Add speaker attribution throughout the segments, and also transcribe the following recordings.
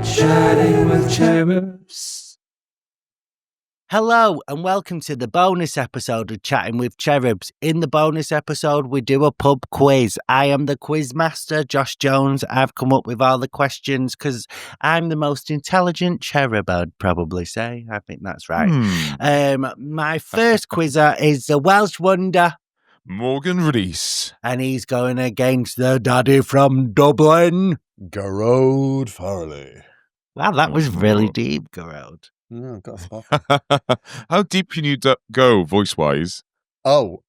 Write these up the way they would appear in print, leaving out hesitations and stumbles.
Speaker 1: Chatting with Cherubs.
Speaker 2: Hello and welcome to the bonus episode of Chatting with Cherubs. In the bonus episode, we do a pub quiz. I am the quizmaster, Josh Jones. I've come up with all the questions because I'm the most intelligent cherub, I'd probably say. I think that's right. My first quizzer is the Welsh wonder,
Speaker 3: Morgan Rees.
Speaker 2: and he's going against the daddy from Dublin,
Speaker 4: Gearóid Farrelly.
Speaker 2: Wow, that was really deep, Gearóid.
Speaker 4: Oh, got a spot.
Speaker 3: How deep can you go voice-wise?
Speaker 4: Oh,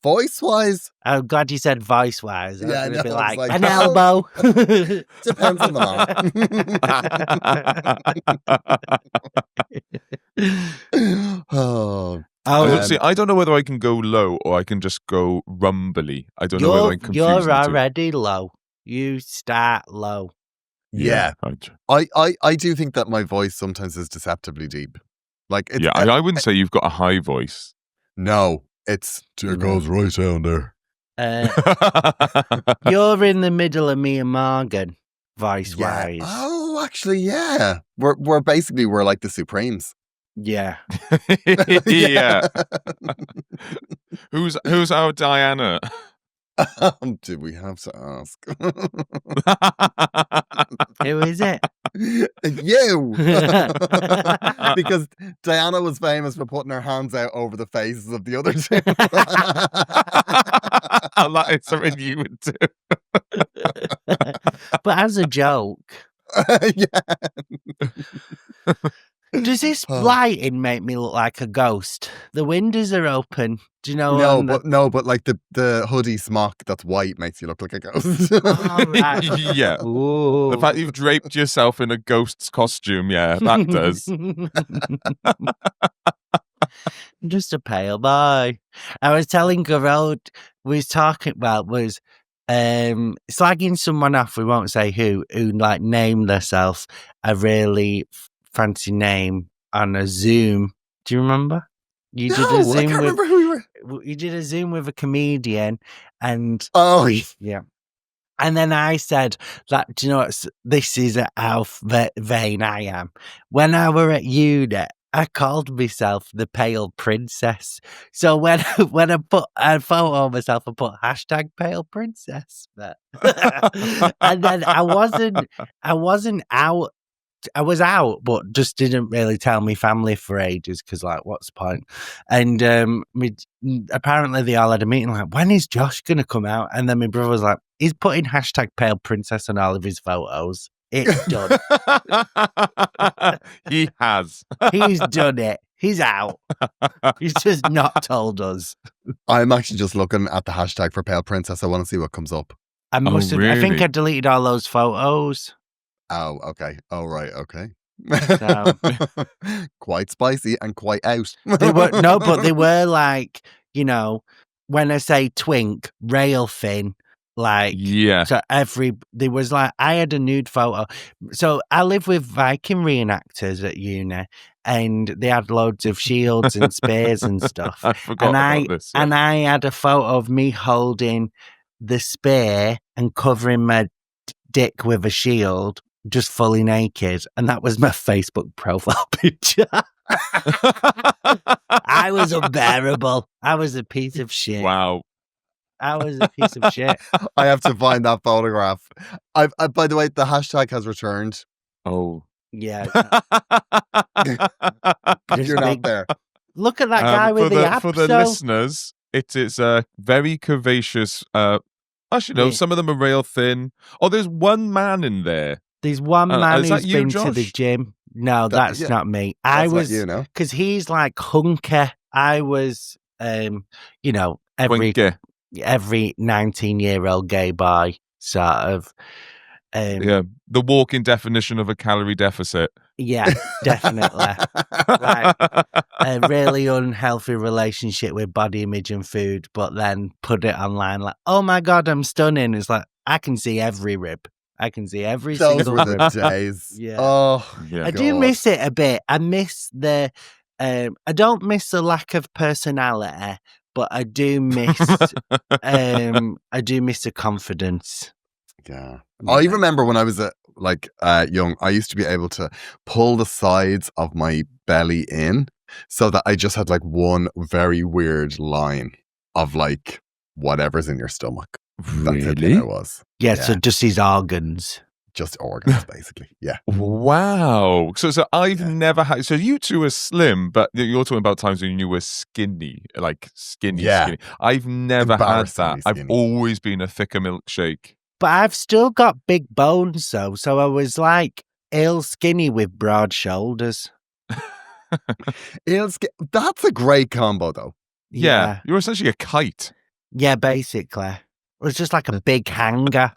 Speaker 4: voice-wise?
Speaker 2: I'm glad you said voice-wise.
Speaker 4: Yeah,
Speaker 2: I was going to be
Speaker 4: I was
Speaker 2: like,
Speaker 4: like,
Speaker 2: an
Speaker 4: well,
Speaker 2: elbow.
Speaker 4: Depends on the man. Oh,
Speaker 3: I don't know whether I can go low or I can just go rumbly. I don't know whether I'm confused.
Speaker 2: You're already low. You start low.
Speaker 4: yeah. I do think that my voice sometimes is deceptively deep. Like, it's,
Speaker 3: I wouldn't say you've got a high voice.
Speaker 4: No, it goes right down there.
Speaker 2: You're in the middle of me and Morgan, voice-wise.
Speaker 4: Yeah. Oh, actually, yeah. We're like the Supremes.
Speaker 2: Yeah.
Speaker 3: Yeah. Who's our Diana?
Speaker 4: Did we have to ask?
Speaker 2: Who is it?
Speaker 4: You! Because Diana was famous for putting her hands out over the faces of the other two.
Speaker 3: That is something you would do.
Speaker 2: But as a joke.
Speaker 4: Yeah.
Speaker 2: Does this lighting make me look like a ghost? The windows are open. Do you know?
Speaker 4: But like the hoodie smock that's white makes you look like a ghost.
Speaker 2: Oh, right.
Speaker 3: Yeah.
Speaker 2: Ooh.
Speaker 3: The fact you've draped yourself in a ghost's costume, yeah, that does.
Speaker 2: Just a pale boy. I was telling Gearóid, was slagging someone off, we won't say who like named themselves a really fancy name on a Zoom. Do you remember? You did a Zoom
Speaker 4: I can't remember who we were.
Speaker 2: You did a Zoom with a comedian, and
Speaker 4: yeah.
Speaker 2: And then I said that, do you know what? This is how vain I am. When I were at uni, I called myself the Pale Princess. So when I put a photo of myself, I put hashtag Pale Princess. And then I wasn't out. I was out, but just didn't really tell my family for ages because, like, what's the point? And apparently they all had a meeting like, when is Josh going to come out? And then my brother was like, he's putting hashtag Pale Princess on all of his photos. It's done.
Speaker 3: He has.
Speaker 2: He's done it. He's out. He's just not told us.
Speaker 4: I'm actually just looking at the hashtag for Pale Princess. I want to see what comes up.
Speaker 2: I must have.
Speaker 3: Really?
Speaker 2: I think I deleted all those photos.
Speaker 4: Oh, okay. Oh, right. Okay.
Speaker 2: So.
Speaker 4: Quite spicy and quite out.
Speaker 2: They were like, you know, when I say twink, rail thin, like,
Speaker 3: yeah.
Speaker 2: So there was like, I had a nude photo. So I live with Viking reenactors at uni, and they had loads of shields and spears and stuff.
Speaker 3: I forgot about this. Yeah.
Speaker 2: And I had a photo of me holding the spear and covering my dick with a shield, just fully naked, and that was my Facebook profile picture. I was unbearable. I was a piece of shit.
Speaker 3: Wow.
Speaker 2: I was a piece of shit.
Speaker 4: I have to find that photograph. By the way, the hashtag has returned.
Speaker 3: Oh.
Speaker 2: Yeah.
Speaker 4: You're not there.
Speaker 2: Look at that guy with the abs.
Speaker 3: For the listeners, it is a very curvaceous. Actually, no, some of them are rail thin. Oh, there's one man in there.
Speaker 2: There's one man who's
Speaker 3: you,
Speaker 2: been
Speaker 3: Josh?
Speaker 2: to the gym. No, that's not me. I was, because he's like hunker. I was, every 19-year-old gay boy sort of.
Speaker 3: The walking definition of a calorie deficit.
Speaker 2: Yeah, definitely. Like a really unhealthy relationship with body image and food, but then put it online like, oh my God, I'm stunning. It's like, I can see every rib. I can see every single
Speaker 4: Those were
Speaker 2: rib.
Speaker 4: the days.
Speaker 2: Yeah.
Speaker 4: Oh,
Speaker 3: yeah.
Speaker 2: I do miss it a bit. I miss I don't miss the lack of personality, but I do miss the confidence.
Speaker 4: Yeah. I remember when I was young, I used to be able to pull the sides of my belly in so that I just had like one very weird line of like whatever's in your stomach. That's how thin I was.
Speaker 2: Yeah, so just his organs.
Speaker 4: Just organs, basically. Yeah.
Speaker 3: Wow. So I've never had. So you two are slim, but you're talking about times when you were skinny, like skinny. I've never had that. I've always been a thicker milkshake.
Speaker 2: But I've still got big bones, though. So I was like ill skinny with broad shoulders.
Speaker 4: That's a great combo, though.
Speaker 3: Yeah. You're essentially a kite.
Speaker 2: Yeah, basically. It was just like a big hanger.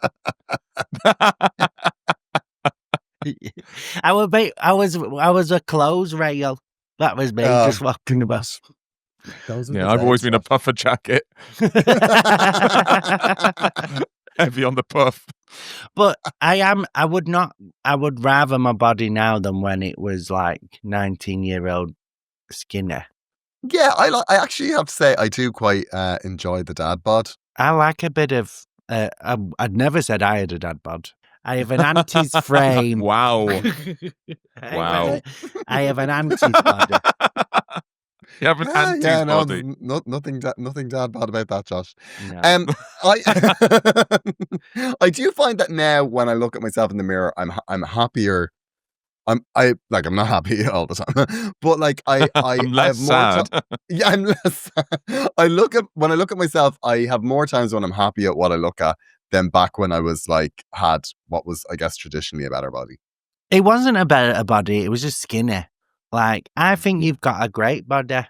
Speaker 2: I was a clothes rail. That was me just walking about.
Speaker 3: I've always been a puffer jacket. Heavy on the puff.
Speaker 2: But I would rather my body now than when it was like 19-year-old skinny.
Speaker 4: Yeah, I actually have to say I do quite enjoy the dad bod.
Speaker 2: I like a bit of I'd never said I had a dad bod. I have an auntie's frame.
Speaker 3: Wow.
Speaker 2: I have an auntie's body.
Speaker 3: You have an auntie's body.
Speaker 4: Nothing dad bod about that, Josh.
Speaker 2: No.
Speaker 4: I do find that now when I look at myself in the mirror, I'm happier. I'm not happy all the time, but like
Speaker 3: I'm less sad.
Speaker 4: Yeah, I'm less sad. When I look at myself, I have more times when I'm happy at what I look at than back when I was like had what was, I guess, traditionally a better body.
Speaker 2: It wasn't a better body, it was just skinny. Like, I think you've got a great body.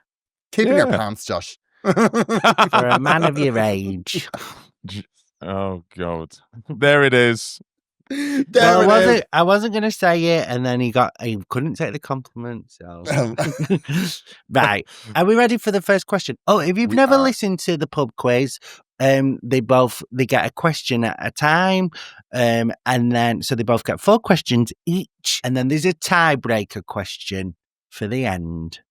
Speaker 4: Keep in your pants, Josh.
Speaker 2: For a man of your age.
Speaker 3: Oh God. There it is.
Speaker 2: I wasn't going to say it, and then he couldn't take the compliment. So, right, are we ready for the first question? Oh, if you've never listened to the pub quiz, they get a question at a time, and then so they both get 4 questions each, and then there's a tiebreaker question for the end.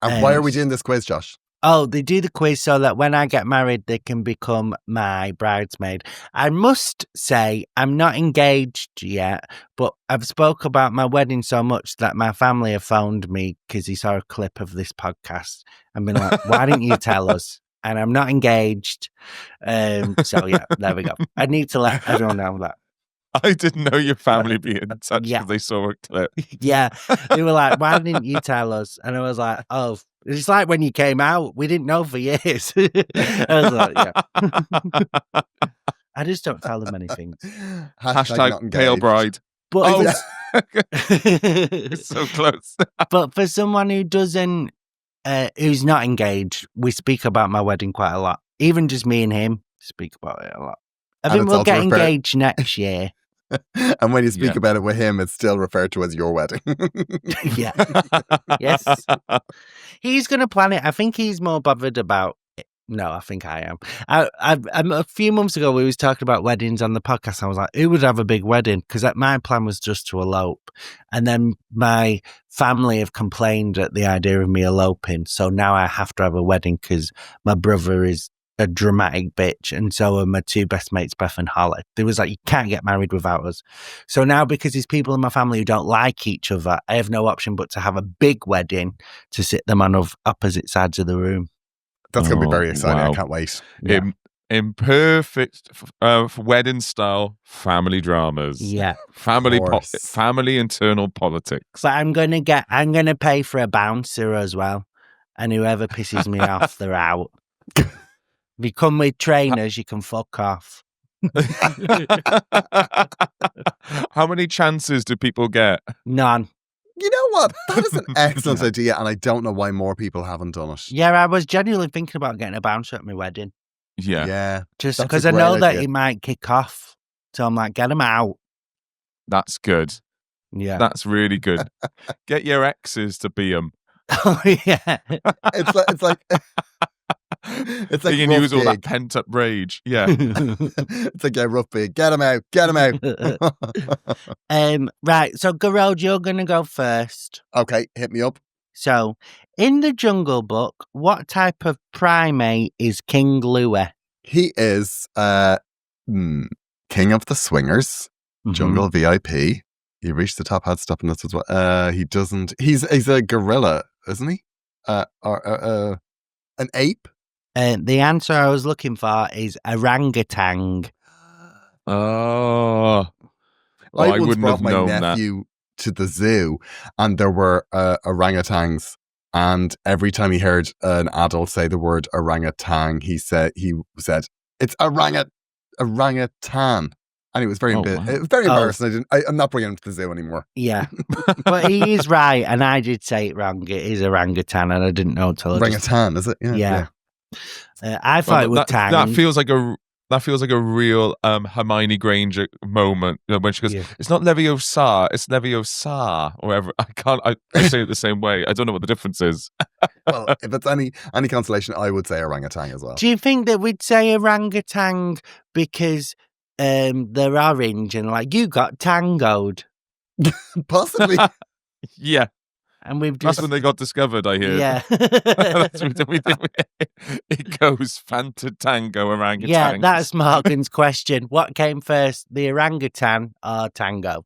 Speaker 4: And why are we doing this quiz, Josh?
Speaker 2: Oh, they do the quiz so that when I get married, they can become my bridesmaid. I must say, I'm not engaged yet, but I've spoke about my wedding so much that my family have phoned me because he saw a clip of this podcast and been like, why didn't you tell us? And I'm not engaged. So yeah, there we go. I need to let everyone know that.
Speaker 3: I didn't know your family be in touch because they saw a clip.
Speaker 2: Yeah. They were like, why didn't you tell us? And I was like, oh, it's like when you came out. We didn't know for years. I was like, yeah. I just don't tell them anything.
Speaker 3: Hashtag pale bride.
Speaker 2: But
Speaker 3: it's so close.
Speaker 2: But for someone who doesn't, who's not engaged, we speak about my wedding quite a lot. Even just me and him speak about it a lot. I think we'll get engaged next year.
Speaker 4: And when you speak about it with him, it's still referred to as your wedding.
Speaker 2: Yeah. Yes. He's going to plan it. I think he's more bothered about it. No, I think I am. A few months ago, we was talking about weddings on the podcast. I was like, who would have a big wedding? Because my plan was just to elope. And then my family have complained at the idea of me eloping. So now I have to have a wedding because my brother is a dramatic bitch, and so are my 2 best mates, Beth and Holly. They was like, you can't get married without us. So now, because there's people in my family who don't like each other, I have no option but to have a big wedding to sit them on opposite sides of the room.
Speaker 4: That's going to be very exciting.
Speaker 3: Wow.
Speaker 4: I can't wait.
Speaker 3: Yeah. In perfect wedding style family dramas.
Speaker 2: Yeah.
Speaker 3: Family internal politics.
Speaker 2: But I'm going to pay for a bouncer as well. And whoever pisses me off, they're out. If you come with trainers, you can fuck off.
Speaker 3: How many chances do people get?
Speaker 2: None.
Speaker 4: You know what? That is an excellent idea, and I don't know why more people haven't done it.
Speaker 2: Yeah, I was genuinely thinking about getting a bouncer at my wedding.
Speaker 3: Yeah.
Speaker 2: Just because I know that it might kick off. So I'm like, get them out.
Speaker 3: That's good.
Speaker 2: Yeah.
Speaker 3: That's really good. Get your exes to be them.
Speaker 2: Oh, yeah.
Speaker 4: It's like
Speaker 3: you can use all that pent up rage. Yeah.
Speaker 4: It's like a rough pig. Get him out.
Speaker 2: Right. So, Gearóid, you're going to go first.
Speaker 4: Okay. Hit me up.
Speaker 2: So, in the Jungle Book, what type of primate is King Louis?
Speaker 4: He is, King of the Swingers, Jungle VIP. He reached the top hat stopping this as well. He doesn't. He's a gorilla, isn't he? Or an ape.
Speaker 2: The answer I was looking for is orangutan.
Speaker 3: Oh,
Speaker 4: I once
Speaker 3: wouldn't
Speaker 4: brought
Speaker 3: have
Speaker 4: my
Speaker 3: known
Speaker 4: nephew to the zoo, and there were orangutans. And every time he heard an adult say the word orangutan, he said it's orangutan, and it was very
Speaker 3: wow.
Speaker 4: it was very embarrassing. I'm not bringing him to the zoo anymore.
Speaker 2: Yeah, but he is right, and I did say it wrong. It is orangutan, and I didn't know until
Speaker 4: orangutan. Is it?
Speaker 2: Yeah. I thought it was tang.
Speaker 3: That feels like a real Hermione Granger moment, when she goes, "It's not Leviosa, it's Leviosa," or whatever. I say it the same way. I don't know what the difference is.
Speaker 4: Well, if it's any consolation, I would say orangutan as well.
Speaker 2: Do you think that we'd say orangutan because they're orange and like you got tangoed?
Speaker 4: Possibly.
Speaker 3: Yeah.
Speaker 2: And we've
Speaker 3: That's when they got discovered, I hear.
Speaker 2: Yeah.
Speaker 3: It goes Fanta Tango orangutan.
Speaker 2: Yeah, that's Morgan's question. What came first, the orangutan or tango?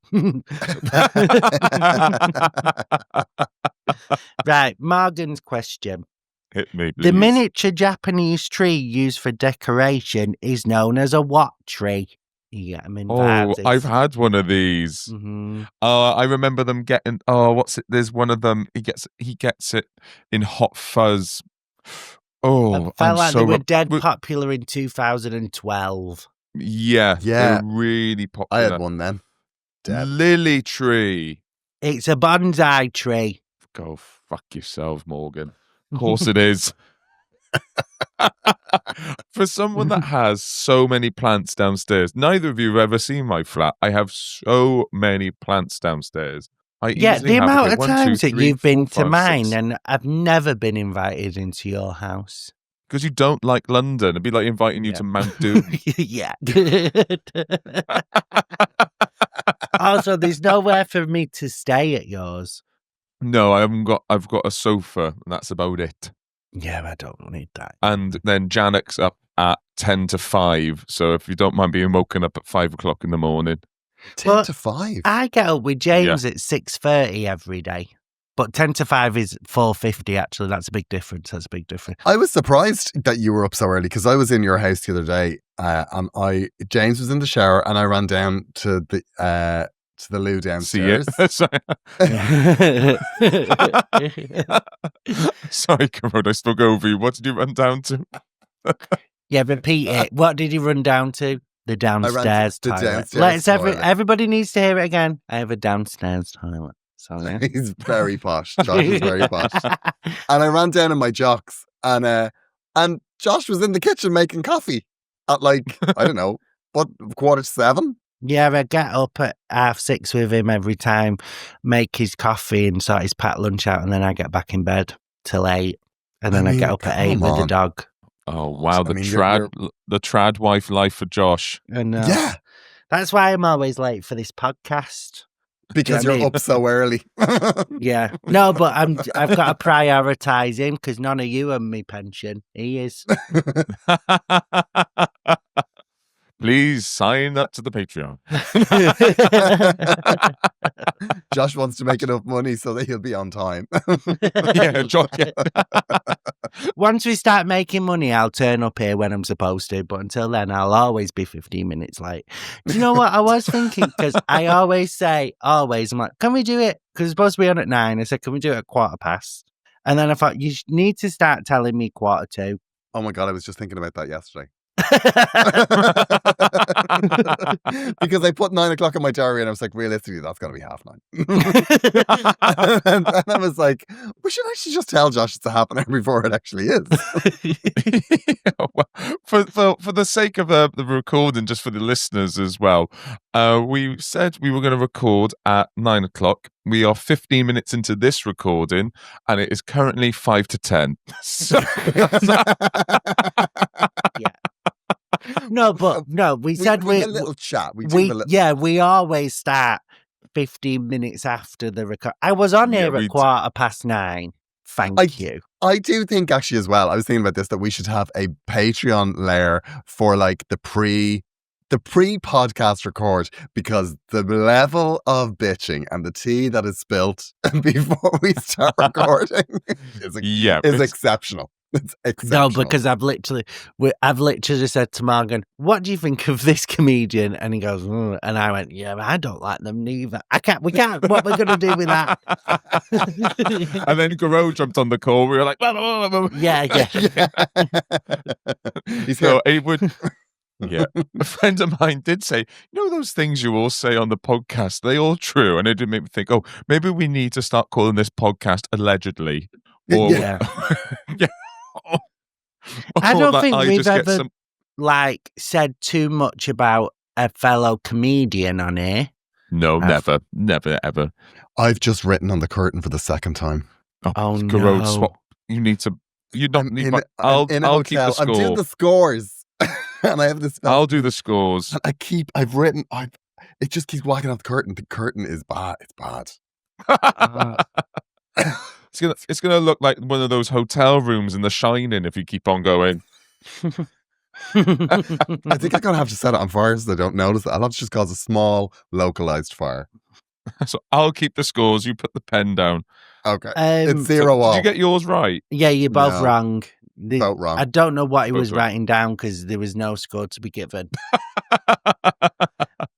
Speaker 2: Right, Morgan's question.
Speaker 3: Hit me, please.
Speaker 2: The miniature Japanese tree used for decoration is known as a what tree? You get them in vases.
Speaker 3: I've had one of these.
Speaker 2: Mm-hmm.
Speaker 3: I remember them getting. What's it? There's one of them. He gets it in Hot Fuzz.
Speaker 2: I felt like they were dead popular in 2012.
Speaker 3: Yeah, they're really popular.
Speaker 4: I had one then. Dead.
Speaker 3: Lily tree.
Speaker 2: It's a bonsai tree.
Speaker 3: Go fuck yourself, Morgan. Of course it is. For someone that has so many plants downstairs, neither of you have ever seen my flat. I have so many plants downstairs.
Speaker 2: The amount of times that you've been to mine, and I've never been invited into your house.
Speaker 3: Because you don't like London. It'd be like inviting you to Mount Doom.
Speaker 2: Yeah. Also, there's nowhere for me to stay at yours.
Speaker 3: No, I haven't got. I've got a sofa, and that's about it.
Speaker 2: Yeah, I don't need that.
Speaker 3: And then Janek's up at 10 to 5. So if you don't mind being woken up at 5 o'clock in the morning.
Speaker 4: 10 to 5?
Speaker 2: I get up with James at 6:30 every day. But 10 to 5 is 4:50, actually. That's a big difference.
Speaker 4: I was surprised that you were up so early because I was in your house the other day and James was in the shower and I ran down to the loo downstairs.
Speaker 3: Sorry, Corrode, I spoke over you. What did you run down to?
Speaker 2: Yeah, repeat it. What did you run down to? The downstairs toilet. Everybody needs to hear it again. I have a downstairs toilet. Sorry.
Speaker 4: He's very posh. Josh is very posh. And I ran down in my jocks and Josh was in the kitchen making coffee at I don't know, 7:15?
Speaker 2: Yeah, I get up at 6:30 with him every time, make his coffee and sort his packed lunch out, and then I get back in bed till 8. And then I get up at 8 with the dog.
Speaker 3: Oh, wow. The trad wife life for Josh.
Speaker 4: Yeah.
Speaker 2: That's why I'm always late for this podcast.
Speaker 4: Because you're up so early.
Speaker 2: Yeah. No, but I've got to prioritise him because none of you own me pension. He is.
Speaker 3: Please sign up to the Patreon.
Speaker 4: Josh wants to make enough money so that he'll be on time.
Speaker 3: Yeah, Josh. Yeah.
Speaker 2: Once we start making money, I'll turn up here when I'm supposed to. But until then, I'll always be 15 minutes late. Do you know what I was thinking? Because I always say, I'm like, can we do it? Because it's supposed to be on at 9. I said, can we do it at 15:15? And then I thought, you need to start telling me 1:45.
Speaker 4: Oh my God, I was just thinking about that yesterday. Because I put 9 o'clock in my diary and I was like, realistically, that's got to be 9:30. and I was like, we should actually just tell Josh it's a 1/2 before it actually is.
Speaker 3: Well, for the sake of the recording, just for the listeners as well, we said we were going to record at 9 o'clock. We are 15 minutes into this recording and it is currently 5 to 10.
Speaker 2: Yeah. No, we said
Speaker 4: we a little chat.
Speaker 2: We always start 15 minutes after the record. I was on here at 9:15. Thank you.
Speaker 4: I do think actually as well, I was thinking about this, that we should have a Patreon layer for the the pre-podcast record because the level of bitching and the tea that is spilt before we start recording is exceptional. It's exceptional.
Speaker 2: No, because I've literally said to Morgan, "What do you think of this comedian?" And he goes, and I went, "Yeah, I don't like them neither. We can't. What we're gonna do with that?"
Speaker 3: And then Gearóid jumped on the call. We were like,
Speaker 2: yeah.
Speaker 3: So it would. Yeah, a friend of mine did say, those things you all say on the podcast, they all true, and it did make me think, maybe we need to start calling this podcast allegedly. Or,
Speaker 2: yeah. I don't think we've ever said too much about a fellow comedian on here.
Speaker 3: No, never, ever.
Speaker 4: I've just written on the curtain for the second time.
Speaker 3: Gearóid, swap. You don't need my. I'll keep the score.
Speaker 4: I'm doing the scores, and I have this.
Speaker 3: I'll do the scores.
Speaker 4: And it just keeps whacking off the curtain. The curtain is bad. It's bad.
Speaker 3: It's gonna look like one of those hotel rooms in The Shining if you keep on going.
Speaker 4: I think I'm gonna have to set it on fire so they don't notice it. I'll have to just cause a small localized fire.
Speaker 3: So I'll keep the scores. You put the pen down.
Speaker 4: Okay. It's 0-all.
Speaker 3: Did you get yours right?
Speaker 2: Yeah, you're both wrong.
Speaker 4: Both wrong.
Speaker 2: I don't know what he was writing down because there was no score to be given.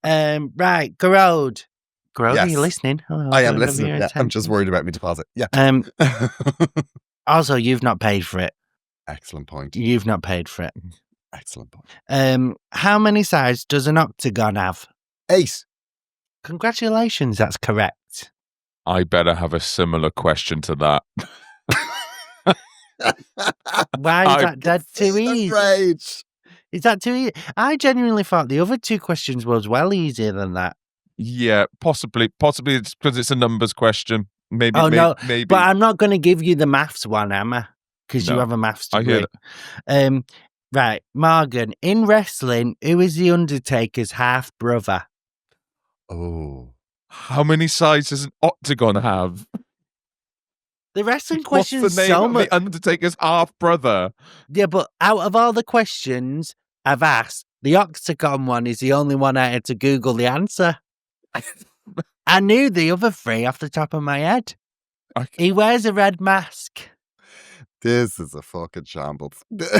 Speaker 2: Right, Gearóid. Gearóid,
Speaker 4: yes.
Speaker 2: Are you listening? Hello,
Speaker 4: I am listening. Yeah, I'm just worried about my deposit. Yeah.
Speaker 2: Also, you've not paid for it.
Speaker 4: Excellent point.
Speaker 2: You've not paid for it.
Speaker 4: Excellent point.
Speaker 2: How many sides does an octagon have?
Speaker 4: 8.
Speaker 2: Congratulations, that's correct.
Speaker 3: I better have a similar question to that.
Speaker 2: Why is that dead too easy?
Speaker 4: Rage.
Speaker 2: Is that too easy? I genuinely thought the other 2 questions was well easier than that.
Speaker 3: Yeah, possibly it's because it's a numbers question. Maybe.
Speaker 2: No, but I'm not going to give you the maths one, am I? Because you have a maths degree.
Speaker 3: I hear that.
Speaker 2: Right, Morgan. In wrestling, who is the Undertaker's half brother?
Speaker 4: Oh,
Speaker 3: how many sides does an octagon have?
Speaker 2: The wrestling question
Speaker 3: What's the name
Speaker 2: so
Speaker 3: of
Speaker 2: much.
Speaker 3: the Undertaker's half brother?
Speaker 2: Yeah, but out of all the questions I've asked, the octagon one is the only one I had to Google the answer. I knew the other 3 off the top of my head. He wears a red mask.
Speaker 4: This is a fucking shambles.
Speaker 2: This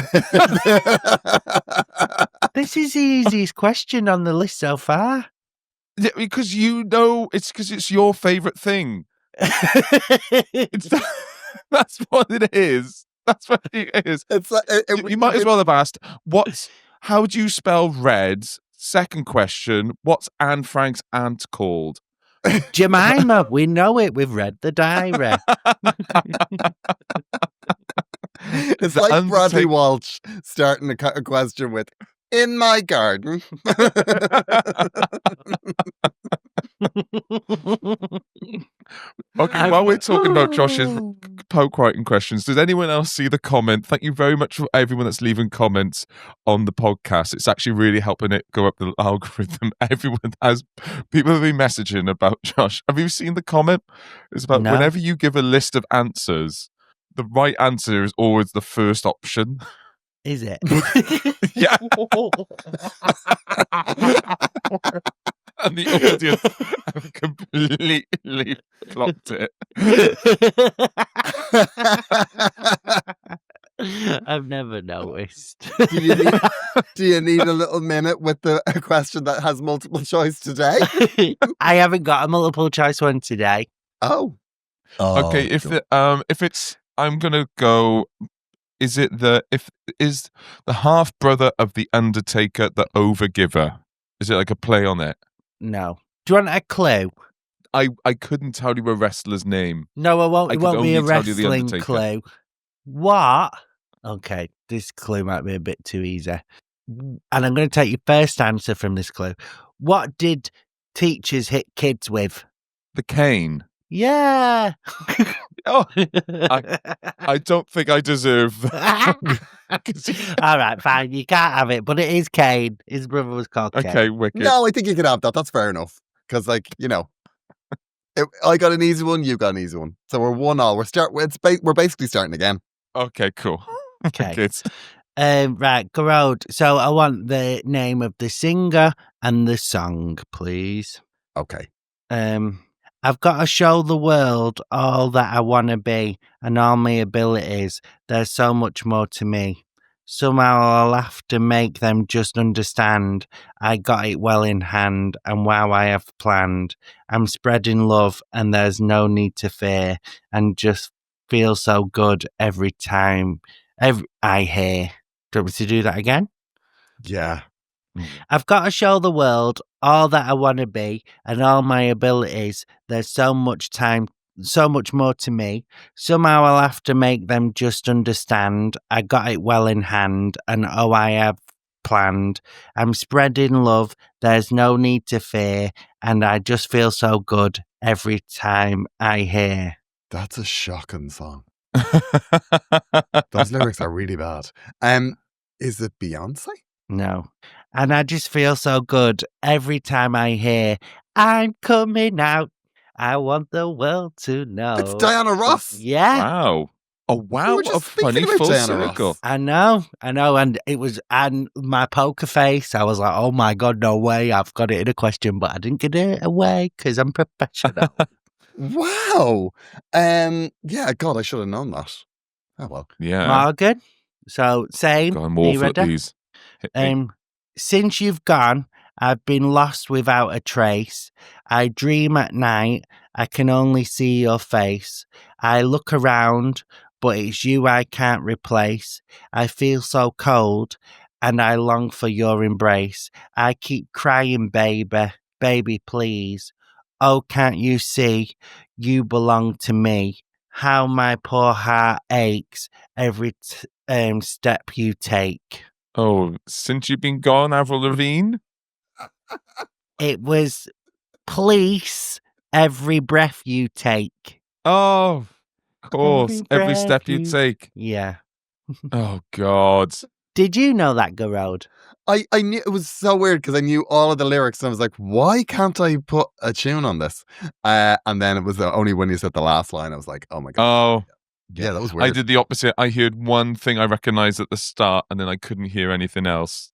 Speaker 2: is the easiest question on the list so far.
Speaker 3: Yeah, because it's your favourite thing. That's what it is. That's what it is.
Speaker 4: It's like,
Speaker 3: you might as well have asked, how do you spell red? Second question, what's Anne Frank's aunt called?
Speaker 2: Jemima. We know it. We've read the diary.
Speaker 4: It's like Bradley Walsh starting a question with, "In my garden."
Speaker 3: Okay, while we're talking about Josh's poke writing questions, does anyone else see the comment? Thank you very much for everyone that's leaving comments on the podcast. It's actually really helping it go up the algorithm. Everyone people have been messaging about Josh. Have you seen the comment? It's about whenever you give a list of answers, the right answer is always the first option.
Speaker 2: Is it?
Speaker 3: Yeah. And the audience have completely clocked it.
Speaker 2: I've never noticed.
Speaker 4: Do you need a little minute with the question that has multiple choice today?
Speaker 2: I haven't got a multiple choice one today.
Speaker 4: Oh.
Speaker 3: Okay, if it's I'm gonna go. Is the half brother of the Undertaker the Overgiver? Is it like a play on it?
Speaker 2: No. Do you want a clue?
Speaker 3: I couldn't tell you a wrestler's name.
Speaker 2: No, I won't. It won't be a wrestling clue. What? Okay, this clue might be a bit too easy. And I'm going to take your first answer from this clue. What did teachers hit kids with?
Speaker 3: The cane.
Speaker 2: Yeah.
Speaker 3: Oh, I don't think I deserve that.
Speaker 4: All
Speaker 2: right, fine. You can't have it, but it is Kane. His brother was called Kane.
Speaker 3: Okay, wicked.
Speaker 4: No, I think you can have that. That's fair enough. Because, I got an easy one, you got an easy one. So we're 1-1. We're basically starting again.
Speaker 3: Okay, cool.
Speaker 2: Okay. Right, Gearóid. So I want the name of the singer and the song, please.
Speaker 4: Okay.
Speaker 2: I've got to show the world all that I want to be and all my abilities. There's so much more to me. Somehow I'll have to make them just understand. I got it well in hand, and wow, I have planned. I'm spreading love, and there's no need to fear, and just feel so good every time I hear. Do you want me to do that again?
Speaker 4: Yeah.
Speaker 2: I've got to show the world all that I want to be and all my abilities. There's so much more to me. Somehow I'll have to make them just understand. I got it well in hand, and oh, I have planned. I'm spreading love. There's no need to fear, and I just feel so good every time I hear.
Speaker 4: That's a shocking song. Those lyrics are really bad. Is it Beyonce?
Speaker 2: No. And I just feel so good every time I hear, I'm coming out. I want the world to know.
Speaker 4: It's Diana Ross.
Speaker 2: Yeah.
Speaker 3: Wow. Oh, wow.
Speaker 4: What a
Speaker 3: funny full
Speaker 4: Diana
Speaker 3: circle.
Speaker 4: Ross.
Speaker 2: I know. And it was, and my poker face, I was like, oh my God, no way. I've got it in a question, but I didn't get it away because I'm professional.
Speaker 4: Wow. Yeah, God, I should have known that. Oh, well.
Speaker 3: Yeah.
Speaker 2: Morgan. So, same.
Speaker 3: Got more for these.
Speaker 2: Since you've gone, I've been lost without a trace. I dream at night. I can only see your face. I look around, but it's you I can't replace. I feel so cold, and I long for your embrace. I keep crying, baby, baby, please. Oh, can't you see? You belong to me. How my poor heart aches every step you take.
Speaker 3: Oh, since you've been gone, Avril Lavigne?
Speaker 2: It was police every breath you take.
Speaker 3: Oh, of course. Every step you take.
Speaker 2: Yeah.
Speaker 3: Oh, God.
Speaker 2: Did you know that, Gearóid?
Speaker 4: I knew it was so weird because I knew all of the lyrics and I was like, why can't I put a tune on this? And then it was only when you said the last line, I was like, oh my God.
Speaker 3: Oh.
Speaker 4: Yeah, that was weird.
Speaker 3: I did the opposite. I heard one thing I recognized at the start and then I couldn't hear anything else.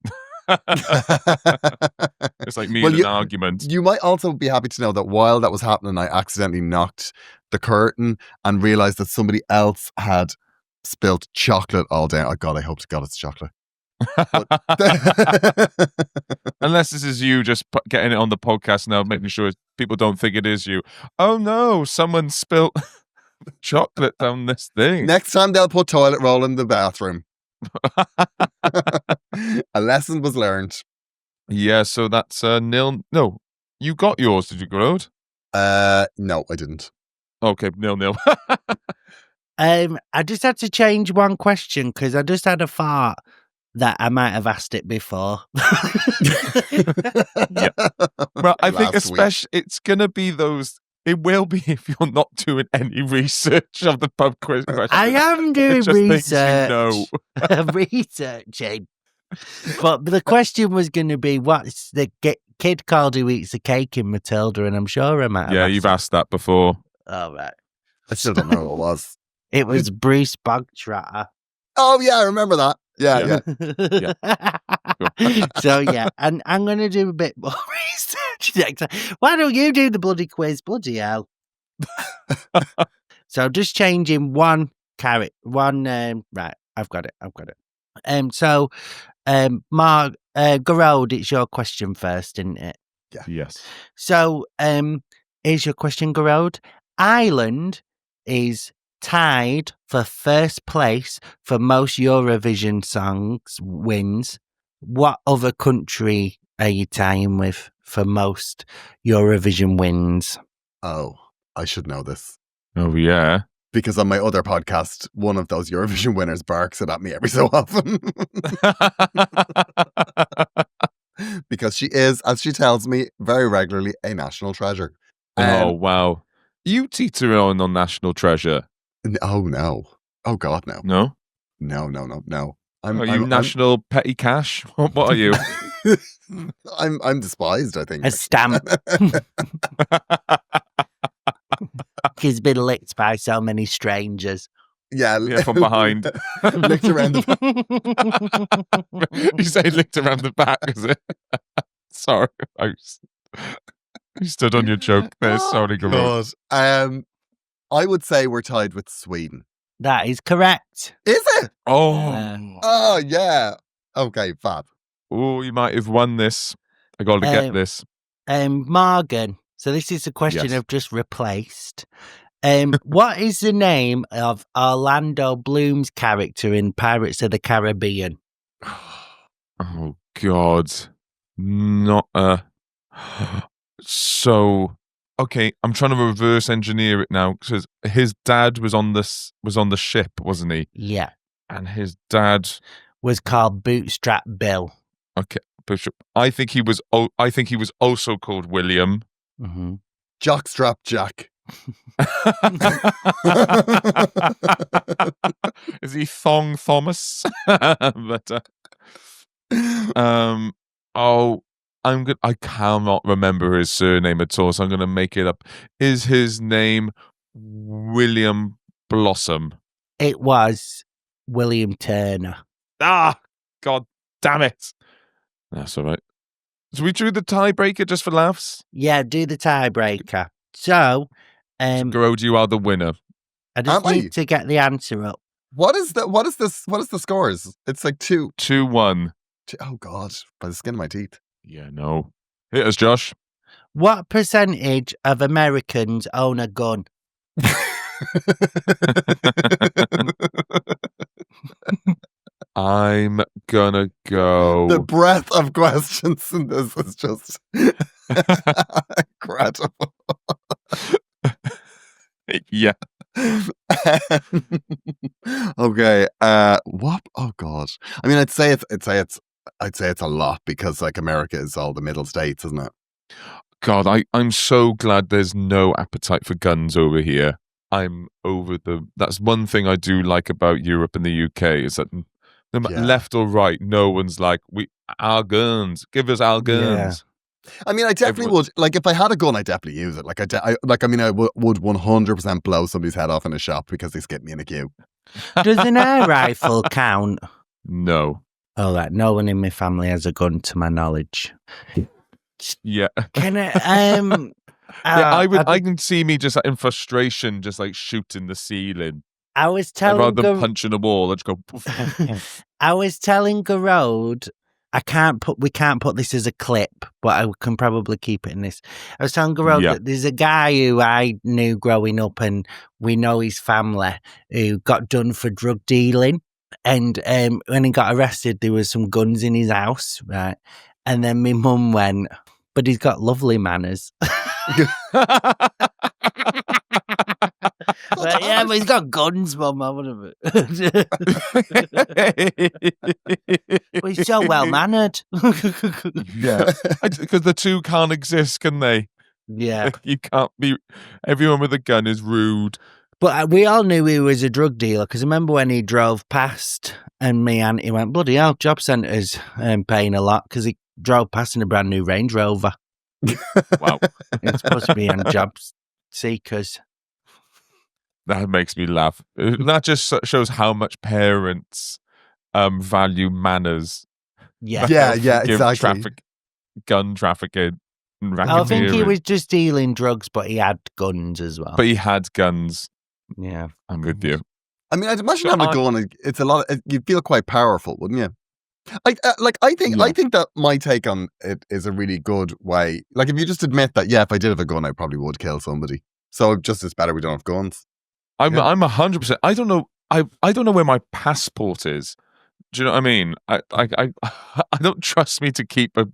Speaker 3: It's like me in an argument.
Speaker 4: You might also be happy to know that while that was happening, I accidentally knocked the curtain and realized that somebody else had spilled chocolate all down. Oh God, I hope to God it's chocolate.
Speaker 3: Unless this is you just getting it on the podcast now, making sure people don't think it is you. Oh no, someone spilled chocolate down this thing.
Speaker 4: Next time they'll put toilet roll in the bathroom. A lesson was learned.
Speaker 3: Yeah, so that's nil. No, you got yours, did you, Gearóid?
Speaker 4: No, I didn't.
Speaker 3: Okay, 0-0.
Speaker 2: I just had to change one question because I just had a thought that I might have asked it before.
Speaker 3: Yeah. Well, I think especially it's going to be those. It will be if you're not doing any research of the pub quiz question.
Speaker 2: I am doing research.
Speaker 3: You know.
Speaker 2: Researching. But the question was going to be, what's the kid called who eats the cake in Matilda? And I'm sure I might have.
Speaker 3: Yeah, you've asked that before.
Speaker 2: All right.
Speaker 4: I still don't know who it was.
Speaker 2: It was Bruce Bogtrotter.
Speaker 4: Oh, yeah, I remember that. Yeah.
Speaker 2: So, yeah, and I'm going to do a bit more research next time. Why don't you do the bloody quiz? Bloody hell. So, just changing one carrot. Right, I've got it. So, Mark, Gearóid, it's your question first, isn't it?
Speaker 4: Yeah.
Speaker 3: Yes.
Speaker 2: So, here's your question, Gearóid. Ireland is tied for first place for most Eurovision songs wins. What other country are you tying with for most Eurovision wins?
Speaker 4: Oh, I should know this.
Speaker 3: Oh, yeah.
Speaker 4: Because on my other podcast, one of those Eurovision winners barks it at me every so often. Because she is, as she tells me very regularly, a national treasure.
Speaker 3: Oh, wow. You teeter on National Treasure.
Speaker 4: Oh, no. Oh, God, no.
Speaker 3: No?
Speaker 4: No.
Speaker 3: Are you National Petty Cash? What are you?
Speaker 4: I'm despised, I think.
Speaker 2: A stamp. He's been licked by so many strangers.
Speaker 4: Yeah,
Speaker 3: from behind.
Speaker 4: Licked around the
Speaker 3: You say licked around the back, is it? Sorry, I stood on your joke there. Sorry,
Speaker 4: God. I would say we're tied with Sweden.
Speaker 2: That is correct.
Speaker 4: Is it?
Speaker 3: Oh,
Speaker 4: yeah. Okay, fab.
Speaker 3: Oh, you might have won this. I got to get this.
Speaker 2: Morgan. So this is a question
Speaker 3: Yes.
Speaker 2: I've just replaced. What is the name of Orlando Bloom's character in Pirates of the Caribbean?
Speaker 3: Oh God, not So, okay, I'm trying to reverse engineer it now because his dad was on the ship, wasn't he?
Speaker 2: Yeah,
Speaker 3: and his dad
Speaker 2: was called Bootstrap Bill.
Speaker 3: Okay, Bishop. I think he was also called William.
Speaker 2: Mm-hmm.
Speaker 4: Jockstrap Jack.
Speaker 3: Is he Thong Thomas? But I cannot remember his surname at all, so I'm gonna make it up. Is his name William Blossom?
Speaker 2: It was William Turner.
Speaker 3: Ah, God damn it! That's all right. So we drew the tiebreaker just for laughs.
Speaker 2: Yeah, do the tiebreaker. So,
Speaker 3: Gearóid, you are the winner.
Speaker 2: I just need to get the answer up.
Speaker 4: What is the scores? It's like
Speaker 3: 2-1.
Speaker 4: Oh God, by the skin of my teeth.
Speaker 3: Yeah, no. Hit us, Josh.
Speaker 2: What percentage of Americans own a gun?
Speaker 3: I'm gonna go.
Speaker 4: The breadth of questions in this is just incredible.
Speaker 3: Yeah.
Speaker 4: Okay. What? Oh God. I mean, I'd say it's a lot because like America is all the middle states, isn't it?
Speaker 3: God, I'm so glad there's no appetite for guns over here. I'm over that's one thing I do like about Europe and the UK is that left or right, no one's like, our guns, give us our guns.
Speaker 4: Yeah. I mean, I definitely would. Like, if I had a gun, I'd definitely use it. Like, I would 100% blow somebody's head off in a shop because they skipped me in a queue.
Speaker 2: Does an air rifle count?
Speaker 3: No.
Speaker 2: Oh, that no one in my family has a gun, to my knowledge.
Speaker 3: Yeah.
Speaker 2: Can it?
Speaker 3: I can see me just in frustration, just like shooting the ceiling.
Speaker 2: I was telling
Speaker 3: rather than punching a wall, I just go. Poof.
Speaker 2: I was telling Gearóid, we can't put this as a clip, but I can probably keep it in this. I was telling Gearóid that there's a guy who I knew growing up, and we know his family, who got done for drug dealing, and when he got arrested, there was some guns in his house, right? And then my mum went, but he's got lovely manners. But yeah, but he's got guns, Mum. I would have. Well, he's so well mannered.
Speaker 3: Yeah, because the two can't exist, can they?
Speaker 2: Yeah,
Speaker 3: you can't be. Everyone with a gun is rude.
Speaker 2: But we all knew he was a drug dealer because I remember when he drove past, and me and he went, "Bloody hell, job centre's paying a lot," because he drove past in a brand new Range Rover.
Speaker 3: Wow,
Speaker 2: it's supposed to be on job seekers.
Speaker 3: That makes me laugh. That just shows how much parents value manners.
Speaker 2: Yeah,
Speaker 4: exactly.
Speaker 3: Gun trafficking.
Speaker 2: I think he was just dealing drugs, but he had guns as well.
Speaker 3: But he had guns.
Speaker 2: Yeah,
Speaker 3: I'm with you.
Speaker 4: I mean, I'd imagine having a gun. It's a lot. You'd feel quite powerful, wouldn't you? I think that my take on it is a really good way. Like, if you just admit that, if I did have a gun, I probably would kill somebody. So just it's better we don't have guns.
Speaker 3: I'm 100%. I don't know. I don't know where my passport is. Do you know what I mean? I don't trust me to keep a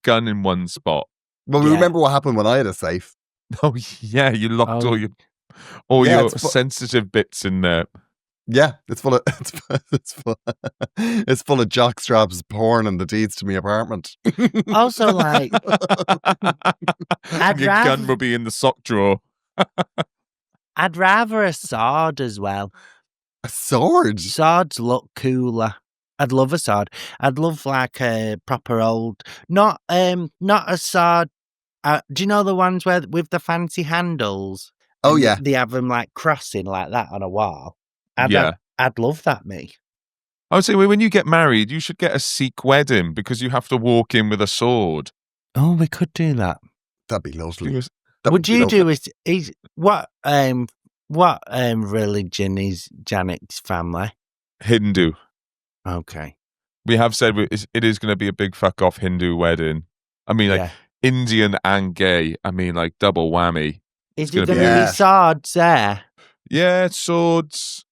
Speaker 3: gun in one spot.
Speaker 4: Well, remember what happened when I had a safe?
Speaker 3: Oh yeah, you locked all your sensitive bits in there.
Speaker 4: Yeah, it's full of jockstraps, porn, and the deeds to my apartment.
Speaker 2: Also, like,
Speaker 3: your gun will be in the sock drawer.
Speaker 2: I'd rather a sword as well.
Speaker 4: A sword?
Speaker 2: Swords look cooler. I'd love a sword. I'd love like a proper old, not a sword. Do you know the ones with the fancy handles?
Speaker 4: Oh yeah,
Speaker 2: they have them like crossing like that on a wall. I'd love that, me.
Speaker 3: I would say when you get married, you should get a Sikh wedding because you have to walk in with a sword.
Speaker 2: Oh, we could do that.
Speaker 4: That'd be lovely.
Speaker 2: Would you do it? What religion is Janet's family?
Speaker 3: Hindu.
Speaker 2: Okay.
Speaker 3: We have said it is going to be a big fuck off Hindu wedding. I mean, like Indian and gay. I mean, like double whammy.
Speaker 2: Is it going to be swords there?
Speaker 3: Yeah, swords.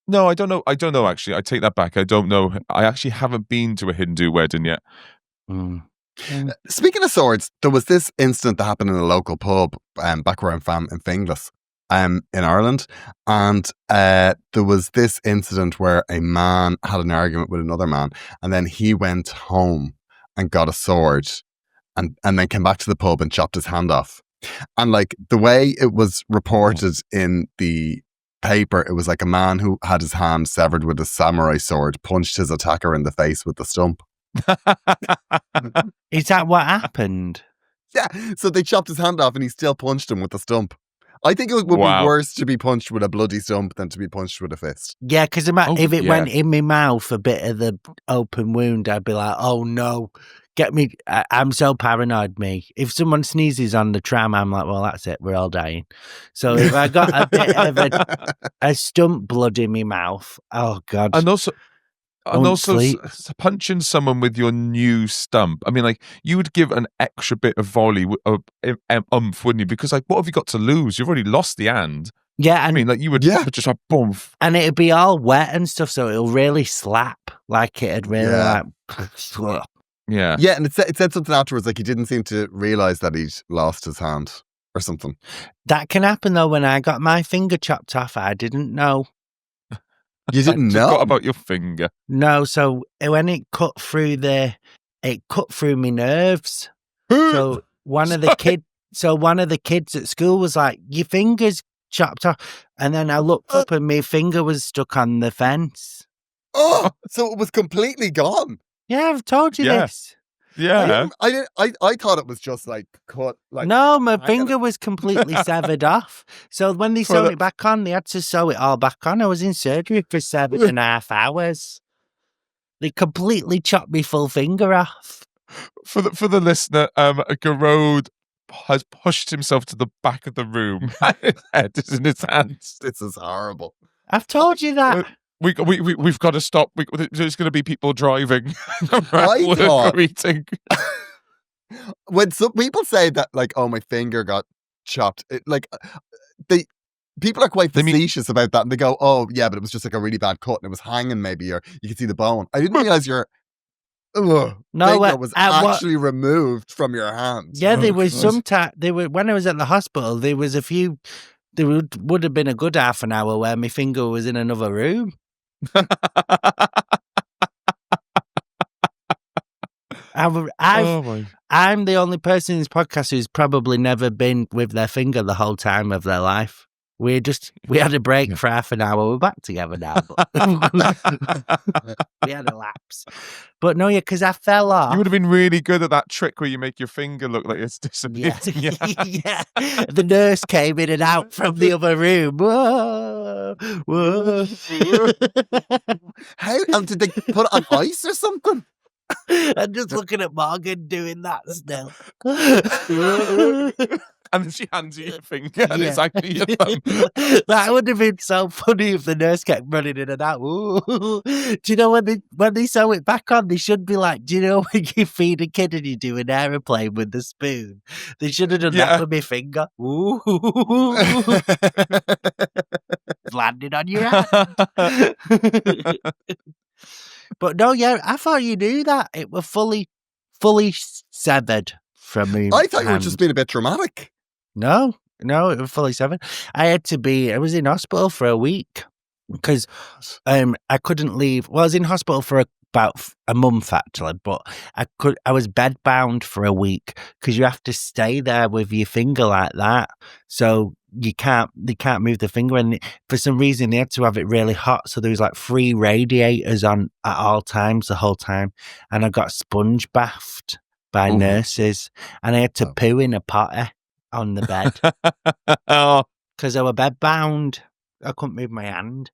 Speaker 3: No, I don't know. I don't know, actually. I take that back. I don't know. I actually haven't been to a Hindu wedding yet.
Speaker 4: Speaking of swords, there was this incident that happened in a local pub back where I'm from in Finglas in Ireland. And there was this incident where a man had an argument with another man. And then he went home and got a sword and then came back to the pub and chopped his hand off. And like the way it was reported in the paper, it was like a man who had his hand severed with a samurai sword punched his attacker in the face with the stump.
Speaker 2: Is that what happened?
Speaker 4: Yeah, so they chopped his hand off and he still punched him with the stump. I think it would be worse to be punched with a bloody stump than to be punched with a fist.
Speaker 2: Yeah, because if it went in my mouth, a bit of the open wound, I'd be like, oh no, get me. I'm so paranoid, me. If someone sneezes on the tram, I'm like, well, that's it. We're all dying. So if I got a bit of a stump blood in my mouth, oh God.
Speaker 3: And also punching someone with your new stump. I mean, like, you would give an extra bit of volley, wouldn't you? Because, like, what have you got to lose? You've already lost the hand.
Speaker 2: Yeah, and
Speaker 3: I mean, like, you would just like boom,
Speaker 2: and it'd be all wet and stuff, so it'll really slap. Like it'd really
Speaker 3: Yeah,
Speaker 4: and it said something afterwards, like he didn't seem to realise that he'd lost his hand or something.
Speaker 2: That can happen though. When I got my finger chopped off, I didn't know.
Speaker 4: You didn't know?
Speaker 3: Forgot about your finger.
Speaker 2: No, so when it cut through my nerves. So one of the kids at school was like, "Your finger's chopped off," and then I looked up and my finger was stuck on the fence.
Speaker 4: Oh, so it was completely gone.
Speaker 2: Yeah, I've told you this.
Speaker 3: Yeah,
Speaker 4: I thought it was just like cut. Like
Speaker 2: no, my finger was completely severed off. So when they sewed it back on, they had to sew it all back on. I was in surgery for 7.5 hours. They completely chopped my full finger off.
Speaker 3: For the listener, Gearóid has pushed himself to the back of the room. His head is in his hands.
Speaker 4: This is horrible.
Speaker 2: I've told you that.
Speaker 3: We've got to stop. There's going to be people driving. Eating.
Speaker 4: When some people say that, like, "Oh, my finger got chopped," people are quite facetious about that, and they go, "Oh, yeah, but it was just like a really bad cut, and it was hanging, maybe, or you could see the bone." I didn't realize your finger was actually removed from your hand.
Speaker 2: Yeah, there was some time. When I was at the hospital. There was a few. There would have been a good half an hour where my finger was in another room. I'm the only person in this podcast who's probably never been with their finger the whole time of their life. We had a break for half an hour. We're back together now. But we had a lapse. But no, because I fell off.
Speaker 3: You would have been really good at that trick where you make your finger look like it's disappeared.
Speaker 2: Yeah. The nurse came in and out from the other room. Whoa, whoa.
Speaker 4: How did they put it on ice or something?
Speaker 2: I'm just looking at Morgan doing that still.
Speaker 3: And then she hands you your finger and it's actually your thumb.
Speaker 2: That would have been so funny if the nurse kept running in and out. Ooh. Do you know when they sew it back on, they should be like, do you know when you feed a kid and you do an aeroplane with the spoon? They should have done that with my finger. Ooh. Landed on your hand. But no, I thought you knew that. It was fully severed from me.
Speaker 4: I thought you were just being a bit dramatic.
Speaker 2: No, it was fully severed. I was in hospital for a week because I couldn't leave. Well, I was in hospital for about a month actually, but I was bedbound for a week because you have to stay there with your finger like that. So they can't move the finger, and for some reason they had to have it really hot, so there was like 3 radiators on at all times the whole time, and I got sponge bathed by nurses, and I had to poo in a potty on the bed because I was bed bound. I couldn't move my hand.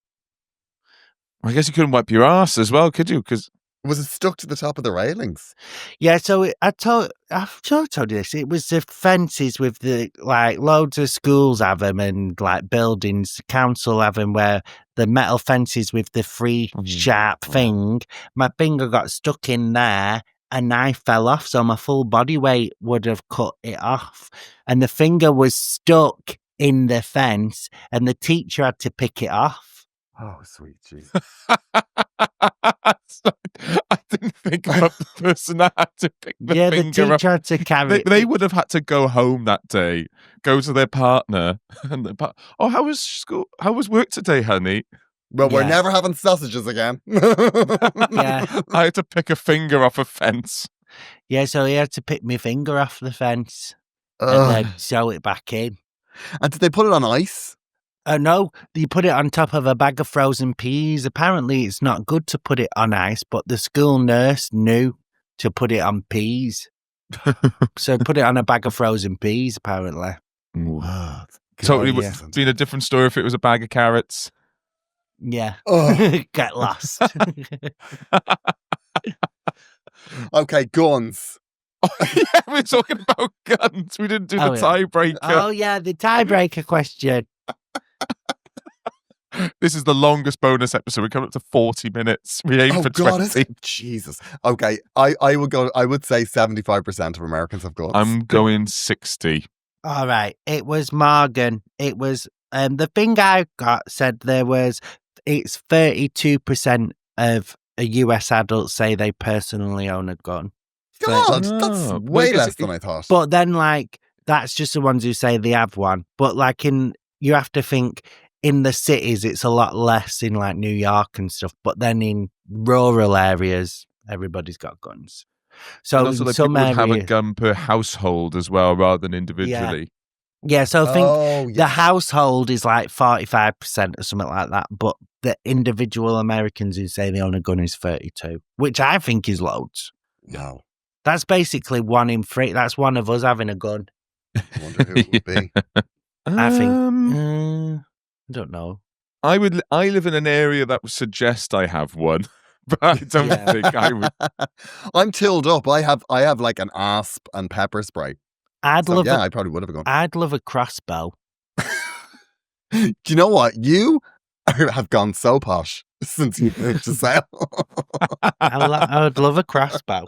Speaker 3: I guess you couldn't wipe your ass as well, could you? Because
Speaker 4: Was it stuck to the top of the railings?
Speaker 2: Yeah, so I've sure I told you this. It was the fences with the, like, loads of schools have them and, like, buildings, council have them, where the metal fences with the free sharp thing. My finger got stuck in there, a knife fell off, so my full body weight would have cut it off. And the finger was stuck in the fence, and the teacher had to pick it off.
Speaker 4: Oh, sweet Jesus.
Speaker 3: I didn't think about the person that had to pick the
Speaker 2: Yeah, the
Speaker 3: finger up.
Speaker 2: teacher had to carry it.
Speaker 3: They would have had to go home that day, go to their partner, and how was school? How was work today, honey?
Speaker 4: Well, we're
Speaker 2: Yeah.
Speaker 4: never having sausages again.
Speaker 2: Yeah.
Speaker 3: I had to pick a finger off a fence.
Speaker 2: Yeah, so he had to pick my finger off the fence and
Speaker 4: Ugh.
Speaker 2: then sew it back in.
Speaker 4: And did they put it on ice?
Speaker 2: No, you put it on top of a bag of frozen peas. Apparently, it's not good to put it on ice, but the school nurse knew to put it on peas. So put it on a bag of frozen peas, apparently.
Speaker 3: So it would have been a different story if it was a bag of carrots.
Speaker 2: Yeah.
Speaker 4: Ugh.
Speaker 2: Get lost.
Speaker 4: Okay, guns.
Speaker 3: Oh, yeah, we're talking about guns. We didn't do the tiebreaker.
Speaker 2: Oh, yeah, the tiebreaker question.
Speaker 3: This is the longest bonus episode. We're coming up to 40 minutes. We aim for 20.
Speaker 4: Jesus. Okay, I will go. I would say 75% of Americans have guns.
Speaker 3: I'm going 60.
Speaker 2: All right. It was Morgan. It was the thing I got said it's 32% of US adults say they personally own a gun.
Speaker 4: God, that's way less than I thought.
Speaker 2: But then, like, that's just the ones who say they have one. But, like, you have to think in the cities, it's a lot less in, like, New York and stuff. But then in rural areas, everybody's got guns. So
Speaker 3: and also, like,
Speaker 2: some
Speaker 3: people would have a
Speaker 2: areas,
Speaker 3: gun per household as well, rather than individually.
Speaker 2: Yeah, so I think the household is like 45% or something like that. But the individual Americans who say they own a gun is 32, which I think is loads.
Speaker 4: No.
Speaker 2: That's basically 1 in 3. That's one of us having a gun.
Speaker 4: I wonder who it would be.
Speaker 2: I think. I don't know.
Speaker 3: I live in an area that would suggest I have one, but I don't think I would.
Speaker 4: I'm tilled up. I have like an asp and pepper spray.
Speaker 2: I
Speaker 4: probably would have a gun.
Speaker 2: I'd love a crossbow.
Speaker 4: Do you know what? You have gone so posh since you moved to Sale.
Speaker 2: I would love a crossbow.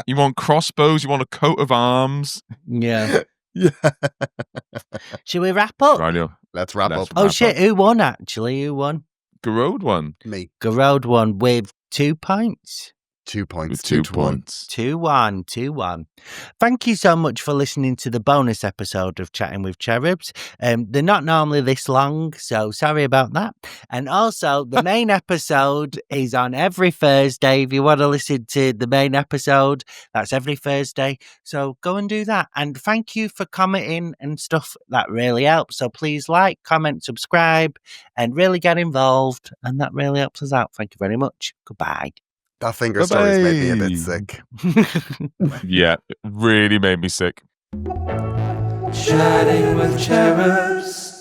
Speaker 3: You want crossbows? You want a coat of arms?
Speaker 2: Yeah.
Speaker 4: Yeah.
Speaker 2: Should we wrap up?
Speaker 3: Right,
Speaker 4: Let's wrap up.
Speaker 2: Oh, shit. Who won, actually? Who won?
Speaker 3: Gearóid won.
Speaker 4: Me.
Speaker 2: Gearóid won with 2 points.
Speaker 4: 2 points.
Speaker 3: With 2 points.
Speaker 2: 2-1, 2-1. Thank you so much for listening to the bonus episode of Chatting with Cherubs. They're not normally this long, so sorry about that. And also, the main episode is on every Thursday. If you want to listen to the main episode, that's every Thursday. So go and do that. And thank you for commenting and stuff. That really helps. So please like, comment, subscribe, and really get involved. And that really helps us out. Thank you very much. Goodbye.
Speaker 4: That finger story's made me a bit sick.
Speaker 3: Yeah, it really made me sick.
Speaker 1: Chatting with Cherubs.